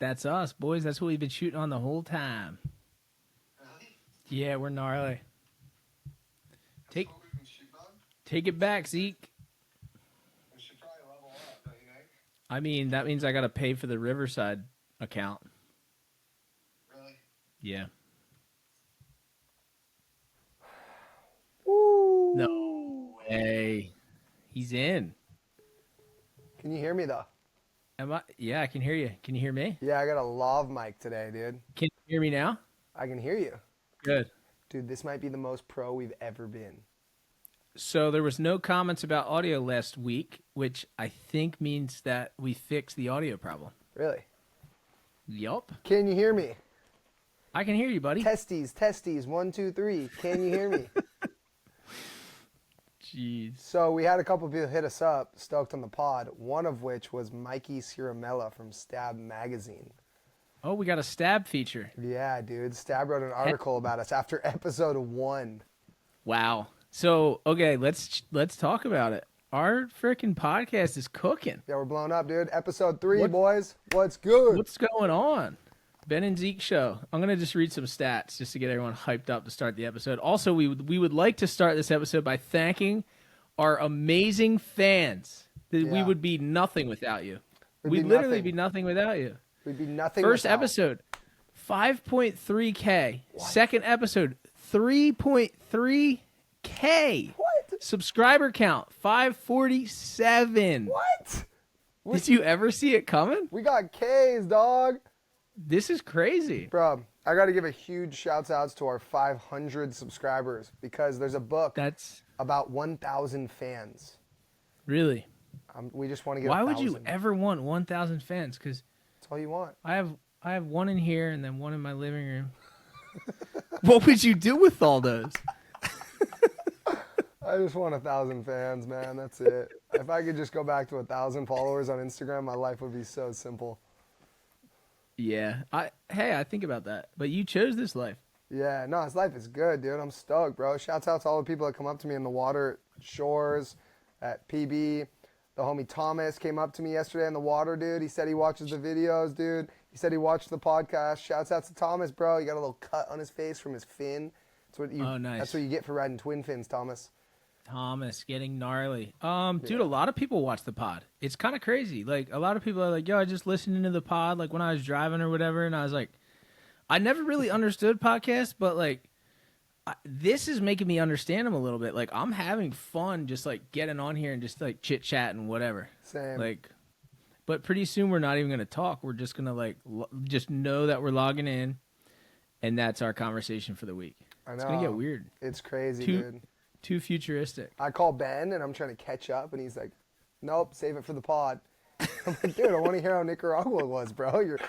That's us, boys. That's what we've been shooting on the whole time. Really? Yeah, we're gnarly. That's what we've been shooting on? Take it back, Zeke. We should probably level up, don't you think? I mean, that means I got to pay for the Riverside account. Really? Yeah. Woo. No way. He's in. Can you hear me though? Am I? Yeah, I can hear you. Can you hear me? Yeah, I got a lav mic today, dude. Can you hear me now? I can hear you. Good. Dude, this might be the most pro we've ever been. So there was no comments about audio last week, which I think means that we fixed the audio problem. Really? Yup. Can you hear me? I can hear you, buddy. Testes, 1, 2, 3. Can you hear me? Jeez. So we had a couple people hit us up, stoked on the pod, one of which was Mikey Ciaramella from Stab Magazine. Oh, we got a Stab feature. Yeah, dude. Stab wrote an article about us after episode 1. Wow. So, okay, let's talk about it. Our freaking podcast is cooking. Yeah, we're blown up, dude. Episode 3, boys. What's good? What's going on? Ben and Zeke show. I'm going to just read some stats just to get everyone hyped up to start the episode. Also, we would like to start this episode by thanking our amazing fans. We would be nothing without you. We'd literally be nothing without you. We'd be nothing First without. episode, 5.3K. Second episode, 3.3K. What? Subscriber count, 547. What? Did you ever see it coming? We got K's, dog. This is crazy. Bro, I got to give a huge shout outs to our 500 subscribers because there's a book That's about 1,000 fans. really. We just want to get Why 1,000. would you ever want 1,000 fans? Because That's all you want. I have one in here and then one in my living room. What would you do with all those? I just want 1,000 fans, man. That's it. If I could just go back to 1,000 followers on Instagram, my life would be so simple. Yeah. I think about that. But you chose this life. Yeah, no, his life is good, dude. I'm stoked, bro. Shouts out to all the people that come up to me in the water shores at PB. The homie Thomas came up to me yesterday in the water, dude. He said he watches the videos, dude. He said he watched the podcast. Shouts out to Thomas, bro. He got a little cut on his face from his fin. Nice. That's what you get for riding twin fins, Thomas. Thomas getting gnarly. Dude, a lot of people watch the pod. It's kind of crazy. Like, a lot of people are like, yo, I just listened into the pod, like, when I was driving or whatever. And I was like, I never really understood podcasts, but, like, this is making me understand them a little bit. Like, I'm having fun just, like, getting on here and just, like, chit-chat and whatever. Same. Like, but pretty soon we're not even going to talk. We're just going to, like, just know that we're logging in, and that's our conversation for the week. I know. It's going to get weird. It's crazy, dude. Too futuristic. I call Ben, and I'm trying to catch up, and he's like, nope, save it for the pod. I'm like, dude, I want to hear how Nicaragua was, bro. You're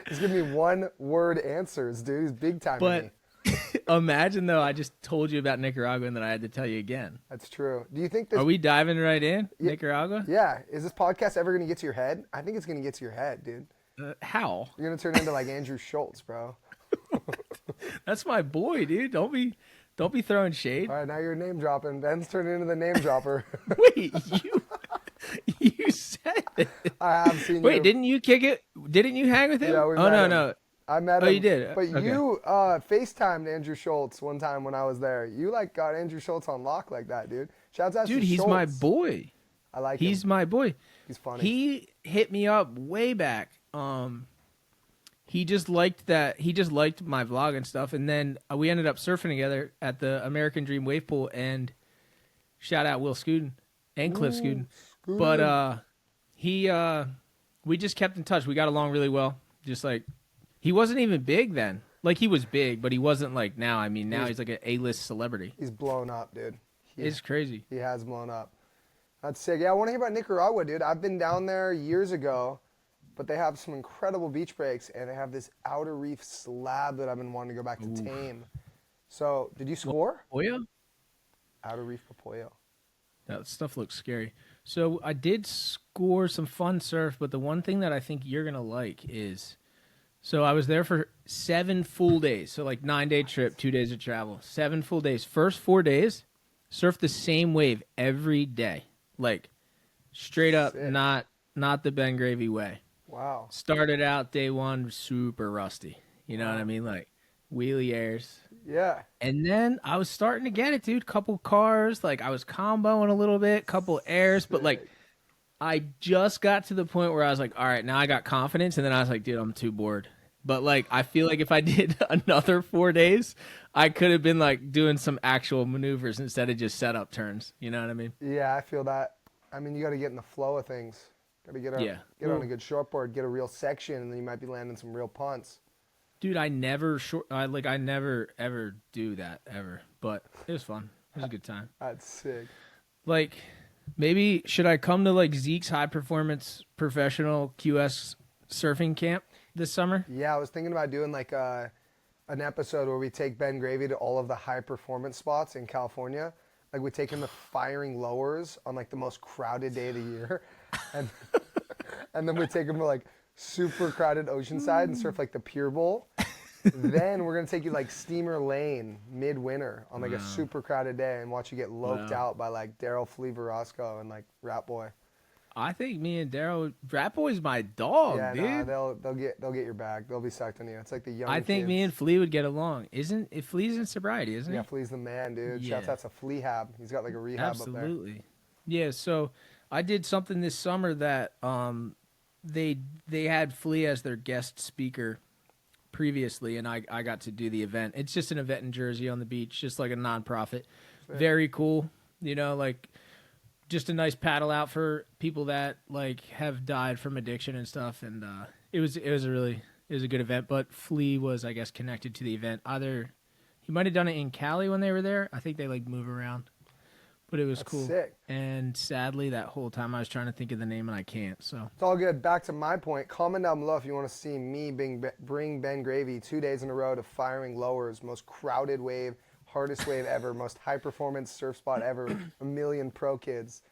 just giving me one-word answers, dude. He's big time. But imagine, though, I just told you about Nicaragua, and then I had to tell you again. That's true. Do you think this... Are we diving right in? Nicaragua? Yeah. Is this podcast ever going to get to your head? I think it's going to get to your head, dude. How? You're going to turn into like Andrew Schultz, bro. That's my boy, dude. Don't be throwing shade. All right, now you're name dropping. Ben's turning into the name dropper. Wait, you said it. I have seen you. Wait, didn't you kick it? Didn't you hang with him? Yeah, we oh, met no, him. no. I met him. Oh, you did? But Okay. you FaceTimed Andrew Schultz one time when I was there. You like got Andrew Schultz on lock like that, dude. Shouts out to Dude, he's Schultz. my boy. I like him. He's my boy. He's funny. He hit me up way back. He just liked that. He just liked my vlog and stuff. And then we ended up surfing together at the American Dream Wave Pool. And shout out Will Scuden and Cliff Scuden. But we just kept in touch. We got along really well. Just like, he wasn't even big then. Like, he was big, but he wasn't like now. I mean, now he's like an A-list celebrity. He's blown up, dude. It's crazy. He has blown up. That's sick. Yeah, I want to hear about Nicaragua, dude. I've been down there years ago, but they have some incredible beach breaks, and they have this outer reef slab that I've been wanting to go back to tame. So, did you score? Poyo? Outer reef Papoyo. That stuff looks scary. So I did score some fun surf, but the one thing that I think you're going to like is, so I was there for 7 full days. So like 9-day trip, 2 days of travel, 7 full days. First 4 days, surf the same wave every day. Like straight up, Sick. not the Ben Gravy way. Wow. Started out day one super rusty. You know what I mean? Like wheelie airs. Yeah. And then I was starting to get it, dude. Couple cars, like I was comboing a little bit, couple airs, but like Sick. I just got to the point where I was like, all right, now I got confidence, and then I was like, dude, I'm too bored. But like I feel like if I did another 4 days, I could have been like doing some actual maneuvers instead of just setup turns. You know what I mean? Yeah, I feel that. I mean, you got to get in the flow of things. Got to get on, Yeah. get on a Well, good shortboard, get a real section, and then you might be landing some real punts. dude, I never ever do that ever. But it was fun. It was a good time. That's sick. Like, maybe should I come to like Zeke's high performance professional QS surfing camp this summer? Yeah, I was thinking about doing like an episode where we take Ben Gravy to all of the high performance spots in California. Like we take him to firing lowers on like the most crowded day of the year, and and then we take him to like super crowded Oceanside and surf like the Pier Bowl. Then we're gonna take you like Steamer Lane midwinter on like a super crowded day and watch you get loped Wow. out by like Daryl Flea Verosco and like Rat Boy. I think me and Daryl, Rat Boy's my dog, Yeah, dude. nah, they'll get your bag. They'll be psyched on you. It's like the young. I think me kids. and Flea would get along. Isn't if Flea's in sobriety, isn't Yeah, he? Flea's the man, dude. Shouts Yeah. out to Fleahab. He's got like a rehab up there. Absolutely. Yeah, so I did something this summer that they had Flea as their guest speaker previously, and I got to do the event. It's just an event in Jersey on the beach, just like a nonprofit. Sick. Very cool. You know, like just a nice paddle out for people that like have died from addiction and stuff. And it was a good event. But Flea was, I guess, connected to the event. Either he might have done it in Cali when they were there. I think they like move around, but it was That's cool. sick. And sadly, that whole time I was trying to think of the name and I can't. So It's all good. Back to my point. Comment down below if you want to see me bring Ben Gravy 2 days in a row to firing lowers, most crowded wave, hardest wave ever, most high performance surf spot ever, a million pro kids.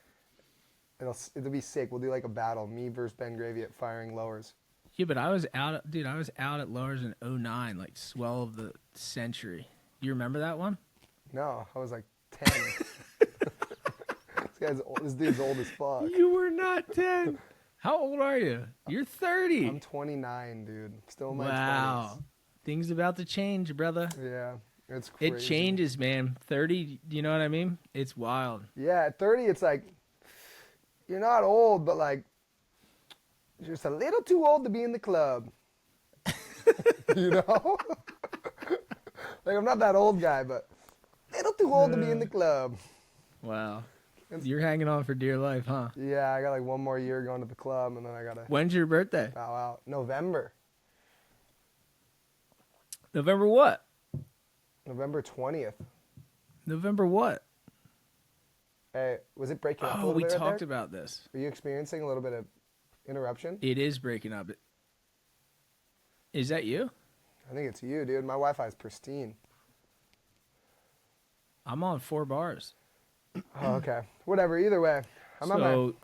It'll be sick. We'll do like a battle, me versus Ben Gravy at firing lowers. yeah, but I was out, dude. I was out at Lowers in '09, like swell of the century. You remember that one? No, I was like 10. This dude's old as fuck. You were not 10. How old are you? You're 30. I'm 29, dude. Still in my Wow. Things about to change, brother. 20s. Yeah, it's crazy. It changes, man. 30, you know what I mean? It's wild. Yeah, at 30, it's like, you're not old, but like, you're just a little too old to be in the club. You know? Like, I'm not that old guy, but a little too old to be in the club. Wow. You're hanging on for dear life, huh? Yeah, I got like one more year going to the club, and then I got to When's your birthday? bow out. November. November what? November 20th. November what? Hey, was it breaking up a Oh, little we bit right talked there? about this. Were you experiencing a little bit of interruption? It is breaking up. Is that you? I think it's you, dude. My Wi-Fi is pristine. I'm on 4 bars. Oh, okay. Whatever. Either way, I'm on my. So,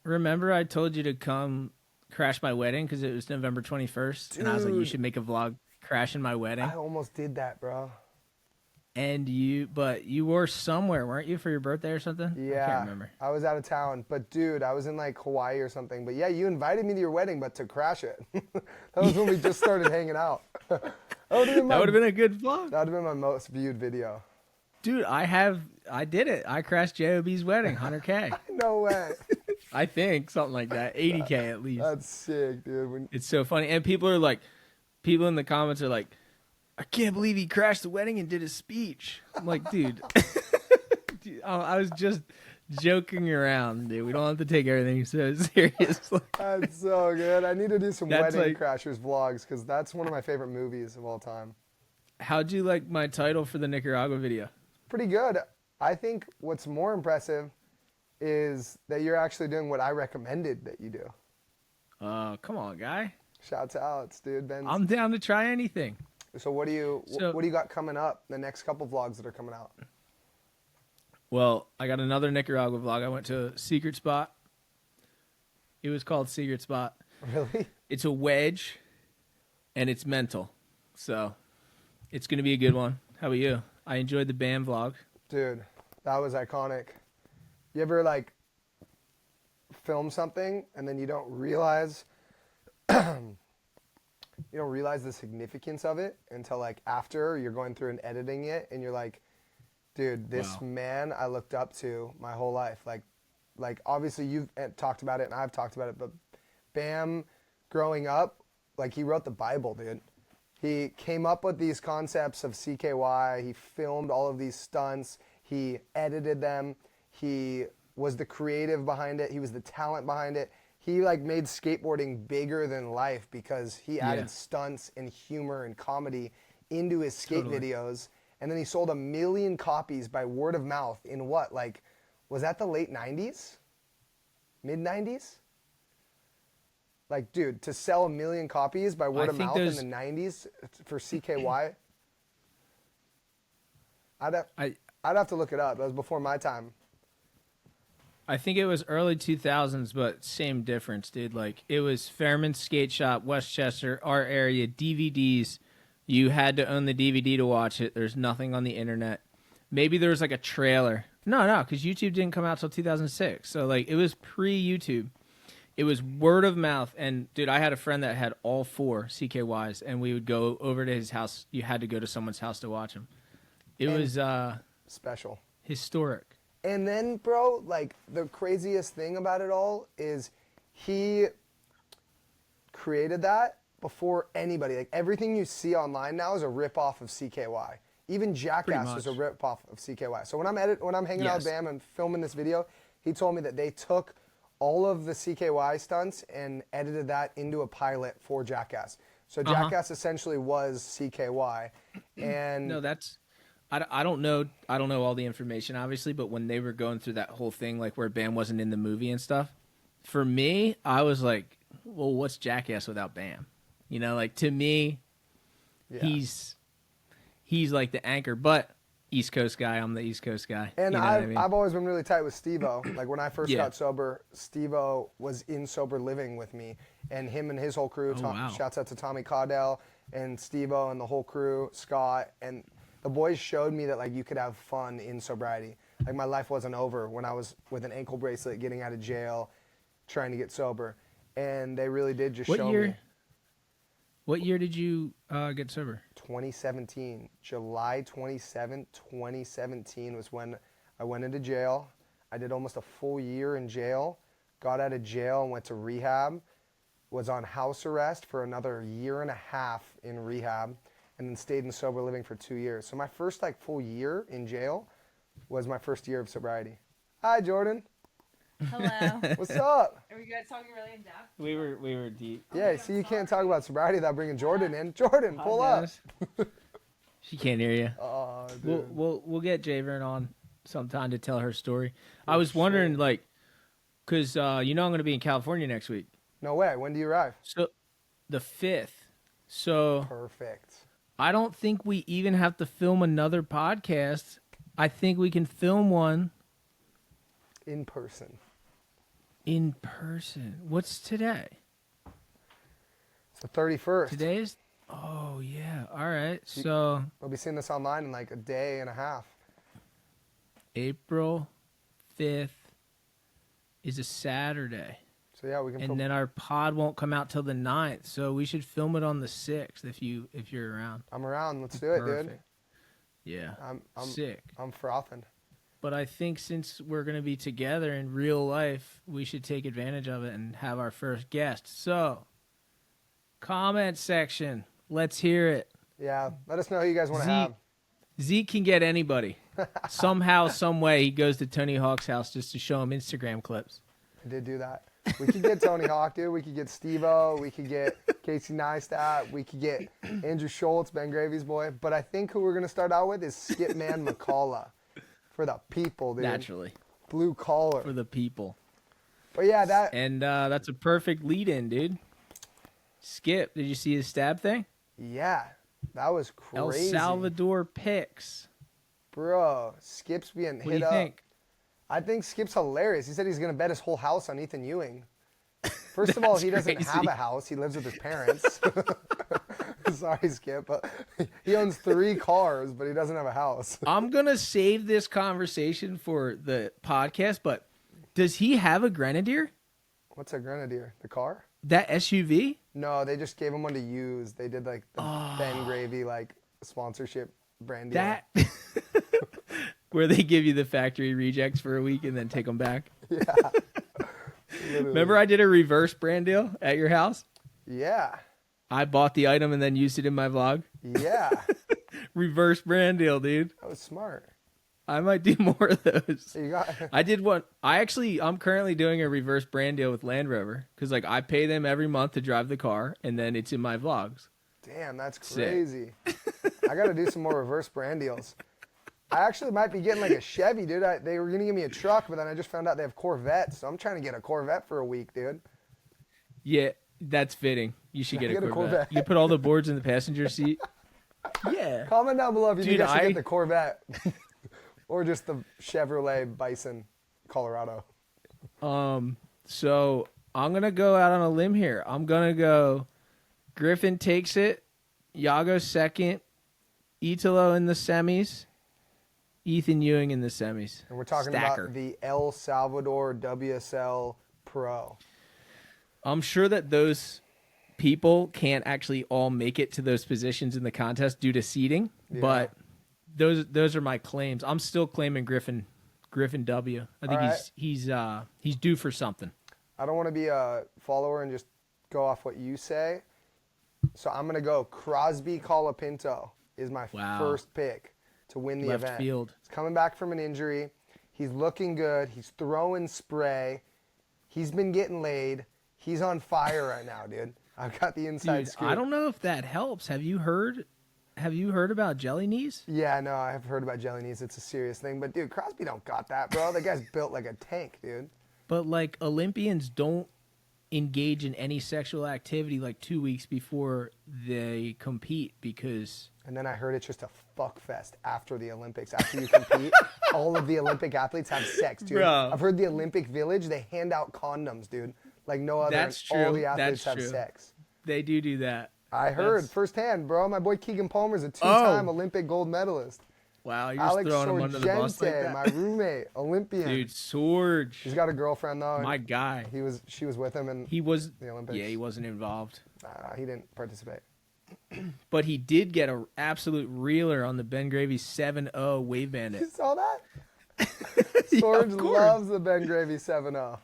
remember I told you to come crash my wedding because it was November 21st, and I was like, you Dude. should make a vlog crashing my wedding. I almost did that, bro. And you were somewhere, weren't you, for your birthday or something? Yeah. I can't remember. I was out of town, but dude, I was in like Hawaii or something. But yeah, you invited me to your wedding, but to crash it. That was when we just started hanging out. That would That would have been a good vlog. That would have been my most viewed video. Dude, I did it. I crashed JOB's wedding, 100K. No way. I think, something like that. 80K at least. That's sick, dude. It's so funny. And people in the comments are like, I can't believe he crashed the wedding and did a speech. I'm like, dude, dude, I was just joking around, dude. We don't have to take everything so seriously. That's so good. I need to do some That's wedding like- crashers vlogs because that's one of my favorite movies of all time. How'd you like my title for the Nicaragua video? Pretty good. I think what's more impressive is that you're actually doing what I recommended that you do. Come on, guy. Shouts outs, dude. Ben. I'm down to try anything. So what do you So- what do you got coming up? The next couple vlogs that are coming out. Well, I got another Nicaragua vlog. I went to a secret spot. It was called Secret Spot. Really? It's a wedge, and it's mental. So it's going to be a good one. How about you? I enjoyed the band vlog. Dude, that was iconic. You ever like film something and then you don't realize the significance of it until like after you're going through and editing it, and you're like, dude, this Wow. man I looked up to my whole life. Like obviously you've talked about it and I've talked about it, but Bam, growing up, like he wrote the Bible, dude. He came up with these concepts of CKY. He filmed all of these stunts. He edited them. He was the creative behind it. He was the talent behind it. He like made skateboarding bigger than life because he added Yeah. stunts and humor and comedy into his skate Totally. videos. And then he sold 1 million copies by word of mouth in what? Like, was that the late 90s? Mid 90s? Like, dude, to sell 1 million copies by word I of think mouth in there's- the 90s for CKY? I'd have to look it up. That was before my time. I think it was early 2000s, but same difference, dude. Like, it was Fairman Skate Shop, Westchester, our area, DVDs. You had to own the DVD to watch it. There's nothing on the internet. Maybe there was like a trailer. No, because YouTube didn't come out till 2006. So, like, it was pre-YouTube. It was word of mouth. And, dude, I had a friend that had all 4 CKYs, and we would go over to his house. You had to go to someone's house to watch them. It And- was Special. historic. And then, bro, like, the craziest thing about it all is he created that before anybody. Like, everything you see online now is a ripoff of CKY. Even Jackass is a much. ripoff of CKY. So when I'm hanging out with Yes. Bam and filming this video, he told me that they took all of the CKY stunts and edited that into a pilot for Jackass. So Jackass essentially was CKY. And No, that's I don't know all the information obviously, but when they were going through that whole thing like where Bam wasn't in the movie and stuff, for me, I was like, well, what's Jackass without Bam? You know, like to me, yeah. he's like the anchor, but East Coast guy, I'm the East Coast guy. And you know what I mean? I've always been really tight with Steve-O. Like when I first Yeah. got sober, Steve-O was in Sober Living with me. And him and his whole crew, wow. shouts out to Tommy Caudell and Steve-O and the whole crew, Scott. And the boys showed me that like you could have fun in sobriety. Like my life wasn't over when I was with an ankle bracelet, getting out of jail, trying to get sober. And they really did just show me. What year did you get sober? 2017, July 27, 2017 was when I went into jail. I did almost a full year in jail, got out of jail and went to rehab, was on house arrest for another year and a half in rehab, and then stayed in sober living for 2 years. So my first like full year in jail was my first year of sobriety. Hi, Jordan. Hello. What's up? Are we guys talking really in depth? We were deep. Yeah, see, you can't talk about sobriety without bringing Jordan in. Jordan, pull up. She can't hear you. Oh, dude. We'll get Javern on sometime to tell her story. I was wondering, like, because you know I'm going to be in California next week. No way. When do you arrive? So, the 5th. So, Perfect. I don't think we even have to film another podcast. I think we can film one In person. in person. What's today? It's the 31st. Today is... Oh, yeah. All right. So, We'll be seeing this online in like a day and a half. April 5th is a Saturday. So yeah, we can film. And then our pod won't come out till the 9th, so we should film it on the 6th if you're around. I'm around. Let's do it, dude. Perfect. Yeah. I'm Sick. I'm frothing. But I think since we're going to be together in real life, we should take advantage of it and have our first guest. So, comment section. Let's hear it. Yeah, let us know who you guys want to Zeke. have. Zeke can get anybody. Somehow, some way, he goes to Tony Hawk's house just to show him Instagram clips. I did do that. We could get Tony Hawk, dude. We could get Steve-O. We could get Casey Neistat. We could get Andrew Schultz, Ben Gravy's boy. But I think who we're going to start out with is Skipman McCullough. For the people, dude. Naturally. Blue collar. For the people. But yeah, that... And that's a perfect lead-in, dude. Skip, did you see his stab thing? Yeah, that was crazy. El Salvador picks. Bro, Skip's being What do hit you up. think? I think Skip's hilarious. He said he's going to bet his whole house on Ethan Ewing. First of all, he doesn't crazy. have a house. He lives with his parents. Sorry, Skip. But he owns 3 cars, but he doesn't have a house. I'm going to save this conversation for the podcast, but does he have a Grenadier? What's a Grenadier? The car? That SUV? No, they just gave him one to use. They did like the Ben Gravy like sponsorship brand deal. That where they give you the factory rejects for a week and then take them back. Yeah. Literally. Remember I did a reverse brand deal at your house? Yeah. I bought the item and then used it in my vlog. Yeah. Reverse brand deal, dude. That was smart. I might do more of those. You got I did one. I'm currently doing a reverse brand deal with Land Rover because like I pay them every month to drive the car and then it's in my vlogs. Damn, that's Sick. crazy. I got to do some more reverse brand deals. I actually might be getting like a Chevy, dude. They were going to give me a truck, but then I just found out they have Corvettes. So I'm trying to get a Corvette for a week, dude. Yeah, that's fitting. You should get a Corvette. Corvette. You put all the boards in the passenger seat. Yeah. Comment down below if you Dude, think I should get the Corvette or just the Chevrolet Bison, Colorado. So I'm gonna go out on a limb here. I'm gonna go. Griffin takes it. Yago second. Italo in the semis. Ethan Ewing in the semis. And we're talking Stacker. about the El Salvador WSL Pro. I'm sure that those people can't actually all make it to those positions in the contest due to seeding, Yeah. but those are my claims. I'm still claiming Griffin W. I think All he's due for something. I don't want to be a follower and just go off what you say. So I'm going to go Crosby Colapinto is my Wow. first pick to win the Left event. field. He's coming back from an injury. He's looking good. He's throwing spray. He's been getting laid. He's on fire right now, dude. I've got the inside Dude, scoop. I don't know if that helps. Have you heard about jelly knees? Yeah, no, I've heard about jelly knees. It's a serious thing. But, dude, Crosby don't got that, bro. That guy's built like a tank, dude. But like Olympians don't engage in any sexual activity like 2 weeks before they compete because And then I heard it's just a fuck fest after the Olympics. After you compete, all of the Olympic athletes have sex, dude. Bro. I've heard the Olympic Village, they hand out condoms, dude. Like no other. That's and all true. the athletes That's have true. sex. they do that. I heard That's- firsthand, bro. My boy Keegan Palmer's a two-time Oh. Olympic gold medalist. Wow, you're Alex just throwing him under the bus like Sorgente, that. my roommate, Olympian. Dude, Sorge, He's got a girlfriend though. and my guy. She was with him, and He was The Olympics. Yeah, he wasn't involved. he didn't participate. But he did get an absolute reeler on the Ben Gravy 7-0 Wave You Bandit. saw that? Yeah, Sorge of course. loves the Ben Gravy 7-0.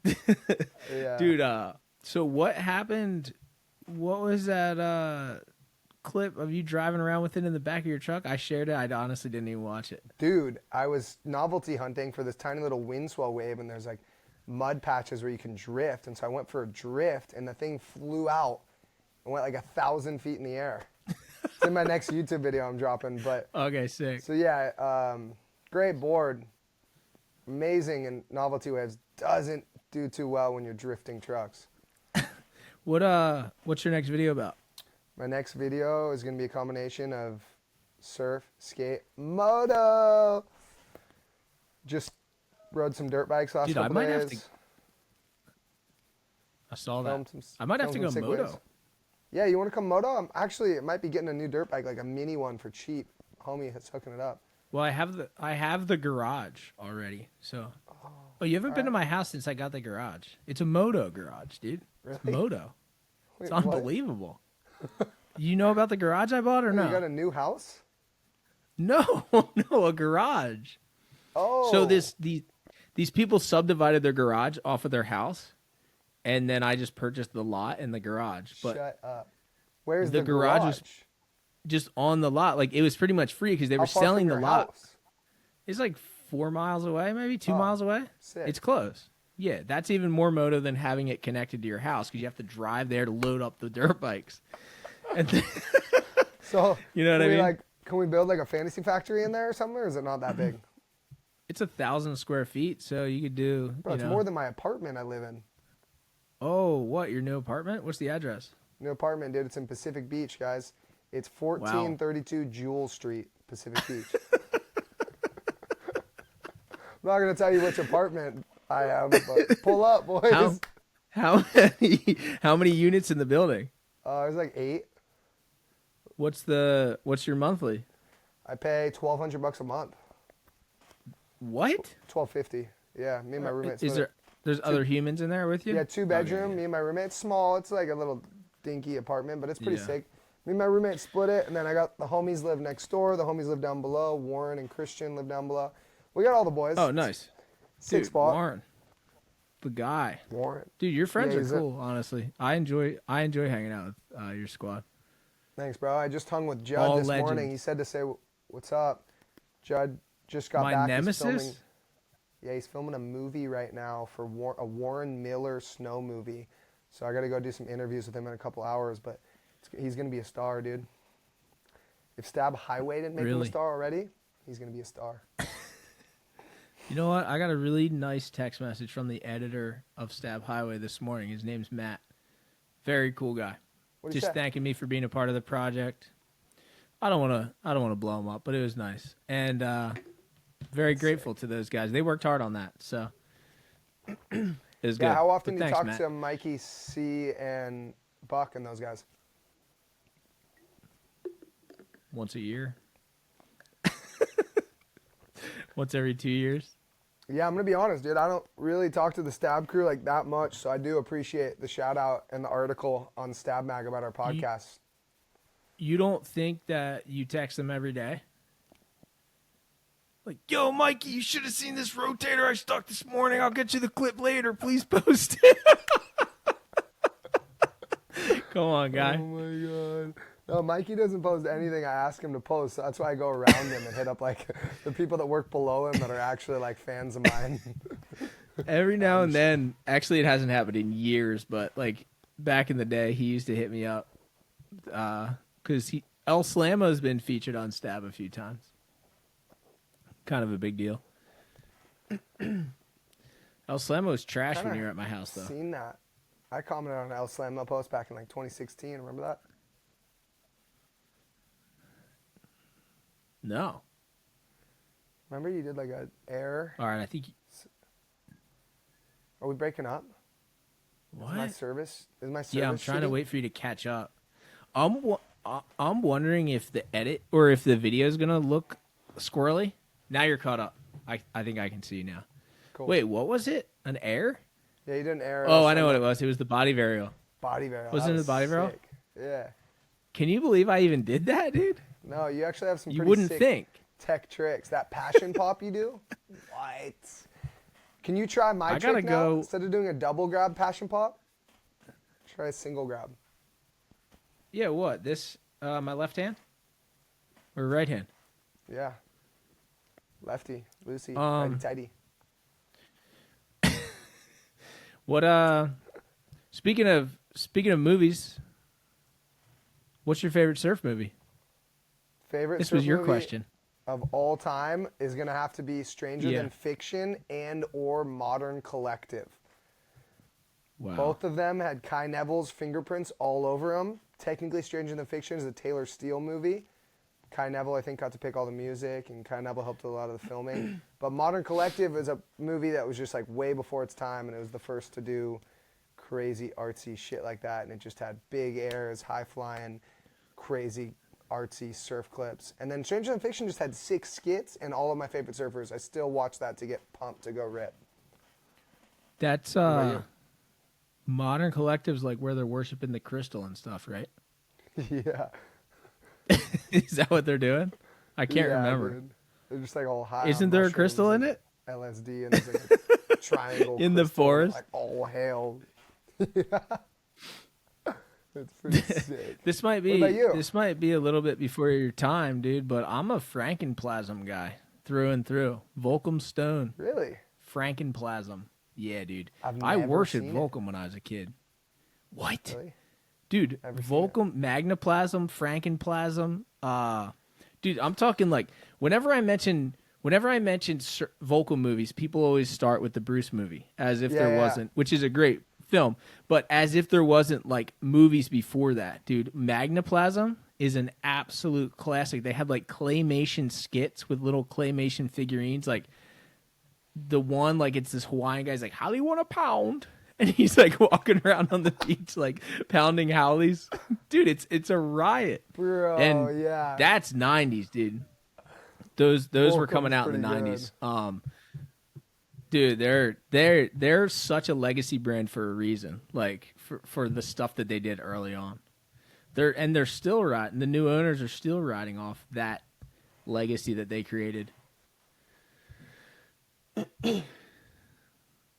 Yeah. Dude, so what happened? What was that clip of you driving around with it in the back of your truck? I shared it. I honestly didn't even watch it. Dude, I was novelty hunting for this tiny little wind swell wave, and there's like mud patches where you can drift. And so I went for a drift, and the thing flew out and went like 1,000 feet in the air. It's in my next YouTube video I'm dropping. But Okay, sick. so yeah, great board, amazing, and novelty waves doesn't do too well when you're drifting trucks. What's your next video about? My next video is going to be a combination of surf, skate, moto. Just rode some dirt bikes last Dude, I couple might days. have to. I saw that. Filmed some- I might have to filmed go some moto. segways. Yeah, you want to come moto? I might be getting a new dirt bike, like a mini one for cheap. Homie is hooking it up. Well, I have the garage already. So, you haven't been to my house since I got the garage. It's a moto garage, dude. It's Really? moto. Wait, It's what? unbelievable. You know about the garage I bought or You no? got a new house? No, no, a garage. Oh. So these people subdivided their garage off of their house, and then I just purchased the lot and the garage. But Shut up. Where's the the garage garage? was just on the lot, like it was pretty much free because they How were far selling from the your lot. house? It's like 4 miles away, maybe 2 Oh, miles away. sick. It's close. Yeah, that's even more moto than having it connected to your house because you have to drive there to load up the dirt bikes. And then, So You know what can I we, mean? Like, can we build like a fantasy factory in there or something, or is it not that big? it's 1,000 square feet, so you could do. Bro, you it's know. more than my apartment I live in. Oh, what? Your new apartment? What's the address? New apartment, dude. It's in Pacific Beach, guys. It's 1432 Jewel Street, Pacific Beach. I'm not gonna tell you which apartment I am, but pull up, boys. How many units in the building? There's like 8. What's your monthly? I pay $1,200 a month. What? $1,250. Yeah, me and my roommates. Is split There's other humans in there with you? Yeah, 2-bedroom. Okay, Me and my roommate. It's small. It's like a little dinky apartment, but it's pretty Yeah. sick. Me and my roommate split it, and then I got the homies live next door. The homies live down below. Warren and Christian live down below. We got all the boys. Oh, nice. Sick Dude, spot. Warren. The guy. Warren. Dude, your friends Yeah, are he's a- cool, honestly. I enjoy hanging out with your squad. Thanks, bro. I just hung with Judd All this morning. legends. He said to say, "What's up?" Judd just got My back. nemesis? He's filming, yeah, he's filming a movie right now for a Warren Miller snow movie. So I got to go do some interviews with him in a couple hours. But he's gonna be a star, dude. If Stab Highway didn't make him a Really? star already, he's gonna be a star. You know what? I got a really nice text message from the editor of Stab Highway this morning. His name's Matt. Very cool guy. What did he Just say? thanking me for being a part of the project. I don't want to blow him up, but it was nice. And very grateful to those guys. They worked hard on that. So it was good. Yeah, how often But do you thanks, talk Matt. to Mikey, C, and Buck and those guys? Once a year. Once every 2 years. Yeah, I'm gonna be honest, dude. I don't really talk to the Stab crew like that much, so I do appreciate the shout out and the article on Stab Mag about our podcast. You don't think that you text them every day? Like, yo, Mikey, you should have seen this rotator I stuck this morning. I'll get you the clip later. Please post it. Come on, guy. Oh my god. No, Mikey doesn't post anything I ask him to post. So that's why I go around him and hit up like the people that work below him that are actually like fans of mine. Every now and then, actually, it hasn't happened in years, but like back in the day, he used to hit me up because El Slamo has been featured on Stab a few times. Kind of a big deal. El Slamo was trash when Kinda you were at my house, though. Seen that. I commented on El Slammo post back in like 2016. Remember that? No. Remember you did like a air? All right, I think. Are we breaking up? What? Is my service? Yeah, I'm trying to shitty? wait for you to catch up. I'm wondering if the edit or if the video is gonna look squirrely. Now you're caught up. I think I can see you now. Cool. Wait, what was it? An air? Yeah, you did an air. Oh, I know what it was. It was the body varial. Body varial. Wasn't That it was the body varial? sick. Yeah. Can you believe I even did that, dude? No, you actually have some You pretty wouldn't sick think. tech tricks. That passion pop you do? What? Can you try my I trick gotta now? go- Instead of doing a double grab passion pop, try a single grab. Yeah, what? This my left hand? Or right hand? Yeah. Lefty, Lucy, Um, righty tighty. What speaking of movies, what's your favorite surf movie? Favorite This surf was your movie question. of all time is gonna have to be Stranger Yeah. Than Fiction and or Modern Collective. Wow. Both of them had Kai Neville's fingerprints all over them. Technically, Stranger Than Fiction is a Taylor Steele movie. Kai Neville, I think, got to pick all the music, and Kai Neville helped with a lot of the filming. But Modern Collective is a movie that was just like way before its time, and it was the first to do crazy artsy shit like that. And it just had big airs, high flying, crazy artsy surf clips. And then Stranger Than Fiction just had 6 skits, and all of my favorite surfers. I still watch that to get pumped to go rip. That's about you? Modern Collective's like where they're worshiping the crystal and stuff, right? Yeah. Is that what they're doing? I can't Yeah, remember. dude. They're just like all high. Isn't on there a mushrooms crystal in and it? LSD and there's like a triangle In the crystal, forest? Like all hail. Yeah. It's pretty sick. This might be What about you? this might be a little bit before your time, dude, but I'm a Frankenplasm guy through and through. Volcom Stone, Really? Frankenplasm. Yeah, dude. I've I never worshipped seen it. Volcom when I was a kid. What? Really? Dude, Never seen Volcom, Magnaplasm, Frankenplasm. Dude, I'm talking like whenever I mention Volcom movies, people always start with the Bruce movie as if there Yeah. wasn't, which is a great film, but as if there wasn't like movies before that. Dude, Magnaplasm is an absolute classic. They had like claymation skits with little claymation figurines, like the one like it's this Hawaiian guy's like, "How do you want a pound?" And he's like walking around on the beach like pounding howlies. Dude, it's a riot. Bro, And yeah. That's 90s, dude. Those were Volcom's coming out in the pretty 90s. Dude, they're such a legacy brand for a reason. Like for the stuff that they did early on. They're still riding. The new owners are still riding off that legacy that they created.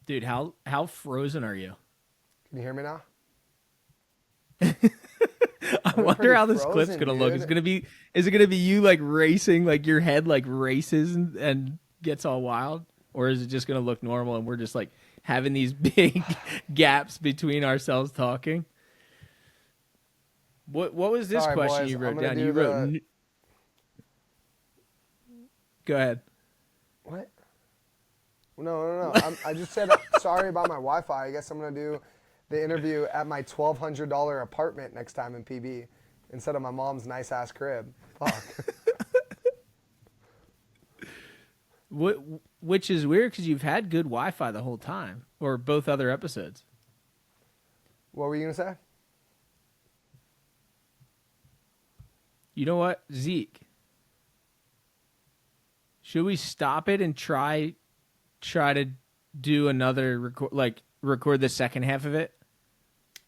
Dude, how frozen are you? Can you hear me now? I I'm wonder pretty how this clip's frozen, gonna look. dude. Is it gonna be you like racing, like your head like races and gets all wild? Or is it just gonna look normal and we're just like having these big gaps between ourselves talking? What was this Sorry, question boys, you I'm wrote gonna down? do You wrote the- Go ahead. What? No. I just said sorry about my Wi-Fi. I guess I'm gonna do the interview at my $1,200 apartment next time in PB instead of my mom's nice ass crib. Fuck. Which is weird because you've had good Wi-Fi the whole time, or both other episodes. What were you gonna say? You know what, Zeke? Should we stop it and try to do another record the second half of it,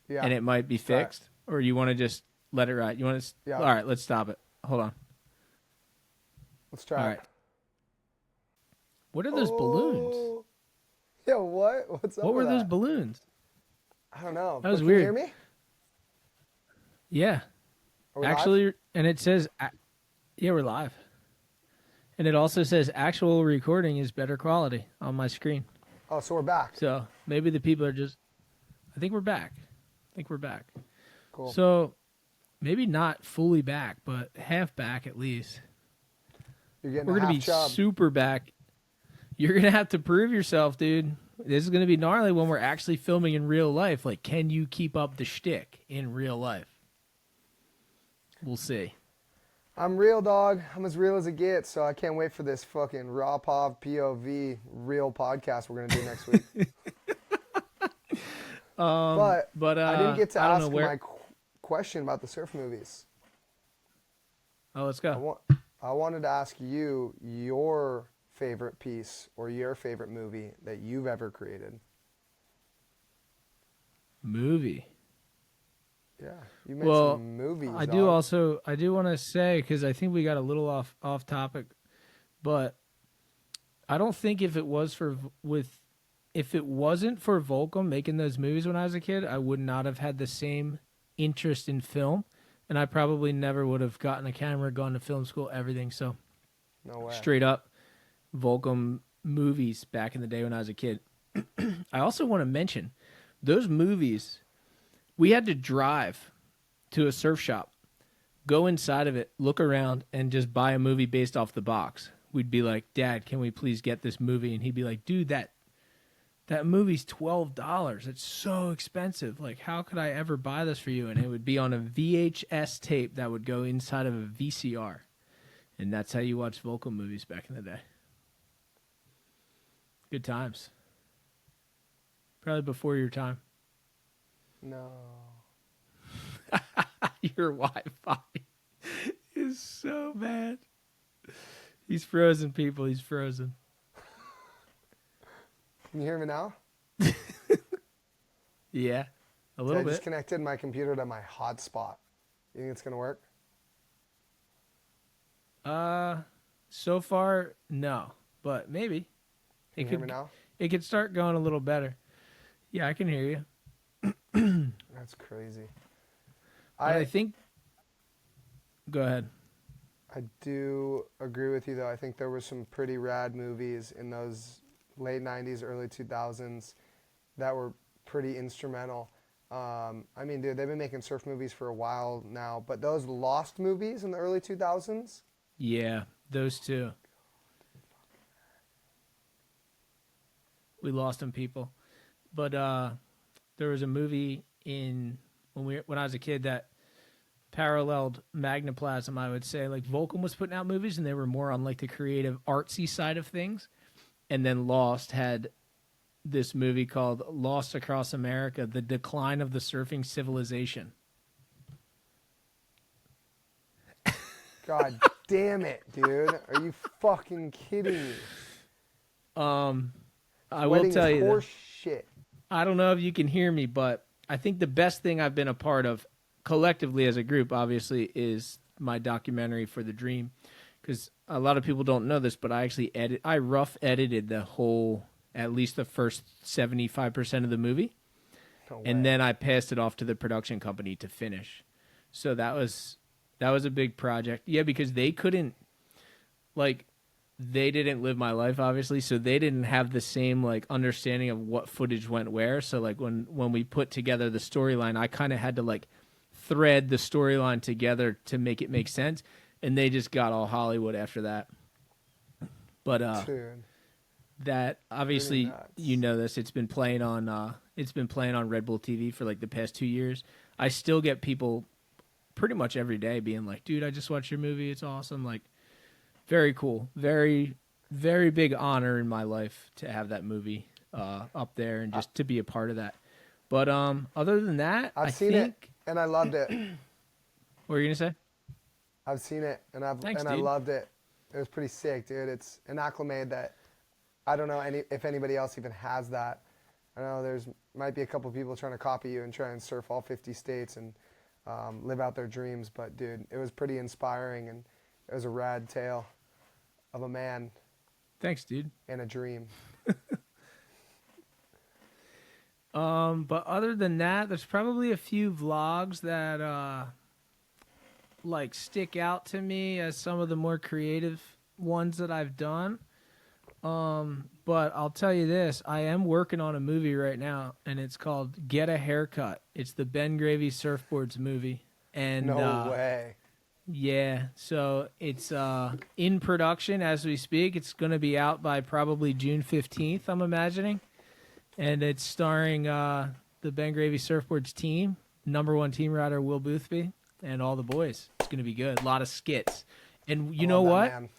Yeah. and it might be Try it. fixed, or you want to just let it ride? You want to? Yeah. All right, let's stop it. Hold on. Let's try. All it. right. What are those balloons? Oh. Yeah, what? What's up What were with those that? balloons? I don't know. That was But weird. Can you hear me? Yeah, Are we live? actually, and it says, yeah, we're live, and it also says actual recording is better quality on my screen. Oh, so we're back. So maybe the people are just. I think we're back. Cool. So maybe not fully back, but half back at least. You're getting We're a gonna half be job. super back. You're gonna have to prove yourself, dude. This is gonna be gnarly when we're actually filming in real life. Like, can you keep up the shtick in real life? We'll see. I'm real, dog. I'm as real as it gets, so I can't wait for this fucking raw POV real podcast we're gonna do next week. But I didn't get to I don't ask know where. my question about the surf movies. Oh, let's go. I wanted to ask you your favorite piece or your favorite movie that you've ever created. Movie. Yeah, you made Well, some movies. I dog. do want to say, because I think we got a little off topic, but I don't think if it wasn't for Volcom making those movies when I was a kid, I would not have had the same interest in film, and I probably never would have gotten a camera, gone to film school, everything. So No way. straight up Volcom movies back in the day when I was a kid. I also want to mention those movies. We had to drive to a surf shop, go inside of it, look around, and just buy a movie based off the box. We'd be like, "Dad, can we please get this movie?" And he'd be like, "Dude, that movie's $12. It's so expensive. Like, how could I ever buy this for you?" And it would be on a VHS tape that would go inside of a VCR. And that's how you watch Volcom movies back in the day. Good times. Probably before your time. No. Your Wi-Fi is so bad. He's frozen, people. He's frozen. Can you hear me now? Yeah, a I little just bit. connected my computer to my hotspot. You think it's gonna work? So far, no, but maybe Can you hear me now? it could start going a little better. Yeah, I can hear you. That's crazy. But I think. Go ahead. I do agree with you, though. I think there were some pretty rad movies in those late 90s, early 2000s that were pretty instrumental. I mean, dude, they've been making surf movies for a while now, but those Lost movies in the early 2000s? Yeah, those two. We lost them, people. But there was a movie when I was a kid that paralleled Magnaplasm, I would say. Like, Volcom was putting out movies, and they were more on like the creative, artsy side of things. And then Lost had this movie called Lost Across America: The Decline of the Surfing Civilization. God damn it, dude. Are you fucking kidding me? I will Sweating tell is you, horse shit. I don't know if you can hear me, but I think the best thing I've been a part of collectively as a group, obviously, is my documentary for The Dream. Because a lot of people don't know this, but I rough edited the whole, at least the first 75% of the movie. No way. And then I passed it off to the production company to finish. So that was a big project. Yeah, because they couldn't, like, they didn't live my life, obviously, so they didn't have the same, like, understanding of what footage went where. So, like, when we put together the storyline, I kind of had to, like, thread the storyline together to make it make sense, and they just got all Hollywood after that. But Dude. that obviously, Pretty nuts. you know this, it's been playing on Red Bull TV for like the past 2 years. I still get people pretty much every day being like, dude, I just watched your movie, it's awesome. Like, very cool, very, very big honor in my life to have that movie up there and just to be a part of that. But other than that, I've seen it and I loved it. What were you gonna say? I've seen it and Thanks, I dude. loved it. It was pretty sick, dude. It's an acclimate that I don't know if anybody else even has that. I know might be a couple people trying to copy you and try and surf all 50 states and live out their dreams. But dude, it was pretty inspiring and it was a rad tale of a man Thanks, dude. and a dream. But other than that, there's probably a few vlogs that like stick out to me as some of the more creative ones that I've done. But I'll tell you this, I am working on a movie right now, and it's called Get a Haircut. It's the Ben Gravy Surfboards movie. And No way. yeah, so it's in production as we speak. It's going to be out by probably June 15th, I'm imagining. And it's starring the Ben Gravy Surfboards team, #1 team rider Will Boothby, and all the boys. It's going to be good. A lot of skits. And you know Love that what? man.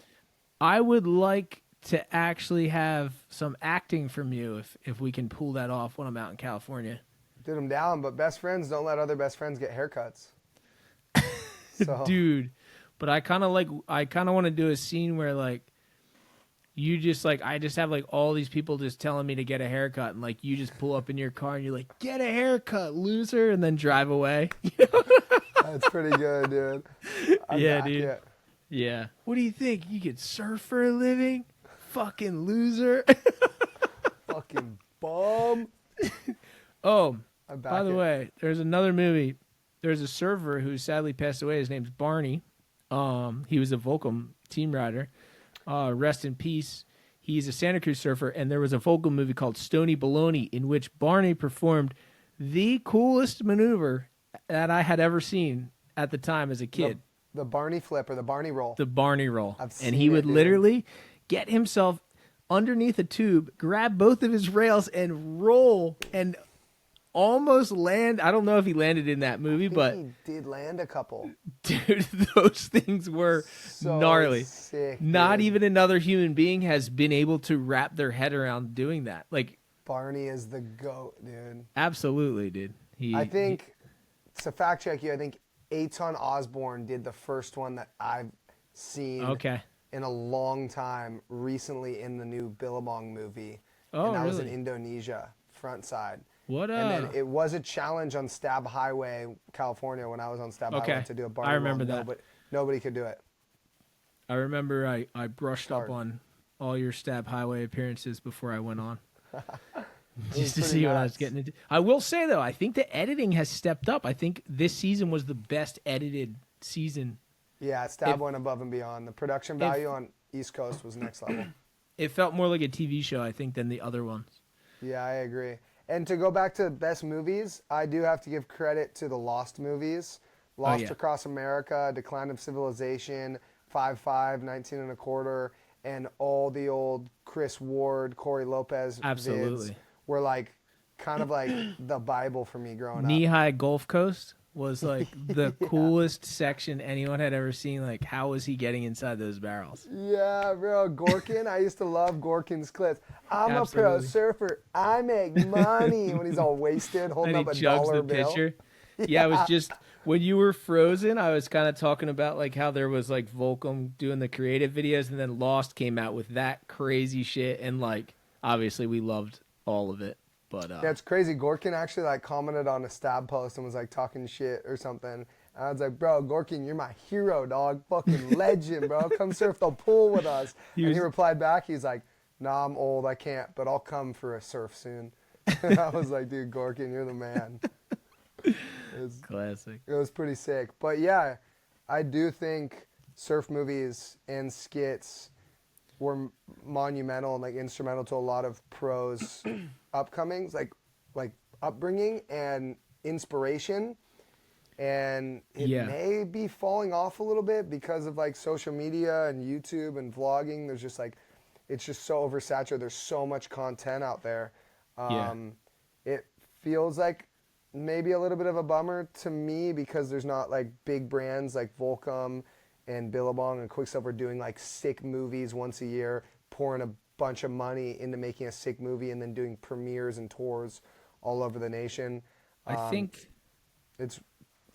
I would like to actually have some acting from you if we can pull that off when I'm out in California. Dude, I'm down, but best friends don't let other best friends get haircuts. So, Dude, but I kind of want to do a scene where like you just like I just have like all these people just telling me to get a haircut, and like you just pull up in your car and you're like, get a haircut, loser, and then drive away. that's pretty good, dude. I'm Yeah, back dude. yet. Yeah. What do you think? You could surf for a living? Fucking loser. Fucking bum. Oh, I'm back by the yet. way, there's another movie. There's a surfer who sadly passed away. His name's Barney. He was a Volcom team rider. Rest in peace. He's a Santa Cruz surfer, and there was a Volcom movie called Stony Baloney in which Barney performed the coolest maneuver that I had ever seen at the time as a kid. The Barney flip or the Barney roll. The Barney roll. I've And seen he it, would dude. literally get himself underneath a tube, grab both of his rails, and roll and almost land. I don't know if he landed in that movie, I think but he did land a couple. dude, those things were So gnarly. sick, Not dude. even another human being has been able to wrap their head around doing that. Like, Barney is the GOAT, dude. absolutely, dude. I think, to fact check you, I think Aton Osborne did the first one that I've seen Okay. in a long time, recently in the new Billabong movie. Oh, and that was in really? Indonesia, front side. What And then it was a challenge on Stab Highway, California, when I was on Stab Okay. Highway to do a Barney I remember roll. that. Nobody could do it. I remember I brushed up Hard. on all your Stab Highway appearances before I went on. was Just to pretty see what I was nuts. getting into. I will say, though, I think the editing has stepped up. I think this season was the best edited season. Yeah, Stab If- went above and beyond. The production value on East Coast was next level. It felt more like a TV show, I think, than the other ones. Yeah, I agree. And to go back to best movies, I do have to give credit to the Lost movies. Lost yeah. Across America, Decline of Civilization, 5'5", 19 and a quarter, and all the old Chris Ward, Corey Lopez Absolutely. vids were like kind of like the Bible for me growing up. Knee-high Gulf Coast was like the coolest section anyone had ever seen. Like, how was he getting inside those barrels? Yeah, bro. Gorkin. I used to love Gorkin's clips. I'm a pro Absolutely. surfer. I make money. When he's all wasted, holding And up he a chugs dollar the bill. pitcher. Yeah, it was just when you were frozen, I was kind of talking about like how there was like Volcom doing the creative videos, and then Lost came out with that crazy shit, and like obviously we loved all of it. But Yeah, it's crazy. Gorkin actually like commented on a stab post and was like talking shit or something. And I was like, bro, Gorkin, you're my hero, dog. Fucking legend, bro. Come surf the pool with us. And he replied back, he's like, nah, I'm old, I can't, but I'll come for a surf soon. And I was like, dude, Gorkin, you're the man. classic. It was pretty sick. But yeah, I do think surf movies and skits were monumental and like instrumental to a lot of pros upcomings, like upbringing and inspiration. And it may be falling off a little bit because of like social media and YouTube and vlogging. There's just like, it's just so oversaturated. There's so much content out there. It feels like maybe a little bit of a bummer to me because there's not like big brands like Volcom and Billabong and Quicksilver doing like sick movies once a year, pouring a bunch of money into making a sick movie and then doing premieres and tours all over the nation. I think it's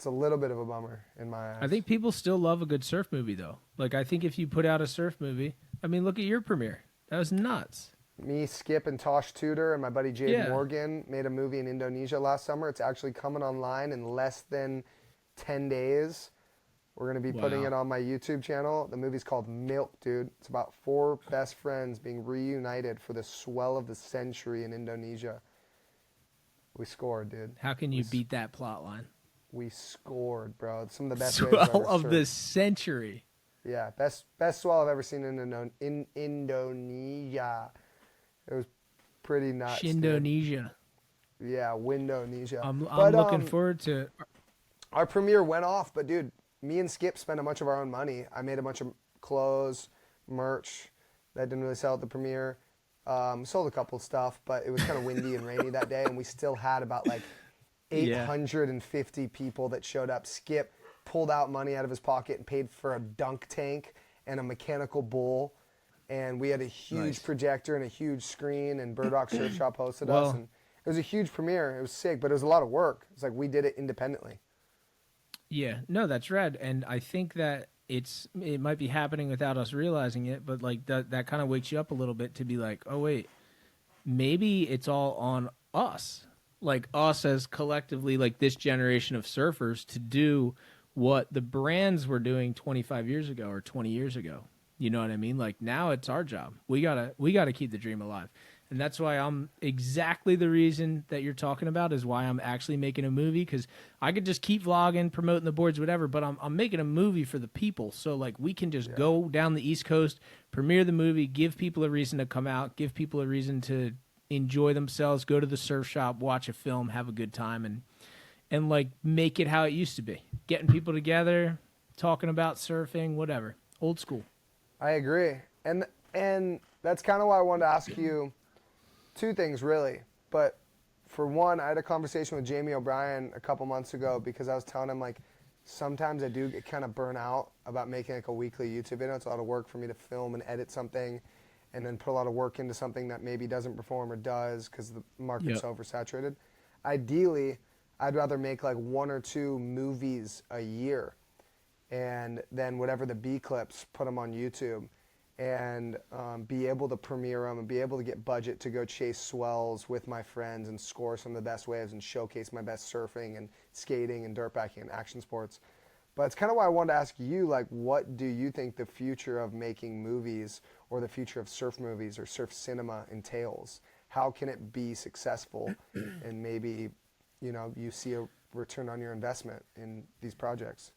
a little bit of a bummer in my eyes. I think people still love a good surf movie though. Like I think if you put out a surf movie, I mean, look at your premiere. That was nuts. Me, Skip, and Tosh Tudor and my buddy Jade Morgan made a movie in Indonesia last summer. It's actually coming online in less than 10 days. We're going to be putting it on my YouTube channel. The movie's called Milk, dude. It's about 4 best friends being reunited for the swell of the century in Indonesia. We scored, dude. How can you beat that plot line? We scored, bro. It's some of the best waves I've ever Swell of surfed. the century. Yeah, best swell I've ever seen in Indonesia. It was pretty nuts. Shindonesia. Dude. Yeah, Windonesia. I'm looking forward to. Our premiere went off, but dude, me and Skip spent a bunch of our own money. I made a bunch of clothes, merch that didn't really sell at the premiere. Sold a couple stuff, but it was kind of windy and rainy that day, and we still had about like 850 people that showed up. Skip pulled out money out of his pocket and paid for a dunk tank and a mechanical bull, and we had a huge projector and a huge screen, and Burdock Surf Shop hosted us, and it was a huge premiere. It was sick, but it was a lot of work. It's like we did it independently. Yeah, no, that's rad, and I think that it might be happening without us realizing it, but like that kind of wakes you up a little bit to be like, oh wait, maybe it's all on us, like us as collectively, like this generation of surfers, to do what the brands were doing 25 years ago or 20 years ago. You know what I mean? Like now it's our job. We gotta keep the dream alive. And that's why I'm exactly the reason that you're talking about is why I'm actually making a movie, because I could just keep vlogging, promoting the boards, whatever, but I'm making a movie for the people. So like we can just go down the East Coast, premiere the movie, give people a reason to come out, give people a reason to enjoy themselves, go to the surf shop, watch a film, have a good time, and like make it how it used to be. Getting people together, talking about surfing, whatever. Old school. I agree. And that's kind of why I wanted to ask you 2 things, really. But for one, I had a conversation with Jamie O'Brien a couple months ago because I was telling him, like, sometimes I do get kind of burnt out about making, like, a weekly YouTube video. It's a lot of work for me to film and edit something and then put a lot of work into something that maybe doesn't perform or does because the market's oversaturated. Ideally, I'd rather make, like, 1 or 2 movies a year and then whatever the B clips, put them on YouTube. And be able to premiere them and be able to get budget to go chase swells with my friends and score some of the best waves and showcase my best surfing and skating and dirtbacking and action sports. But it's kind of why I wanted to ask you, like, what do you think the future of making movies or the future of surf movies or surf cinema entails? How can it be successful? And maybe, you know, you see a return on your investment in these projects.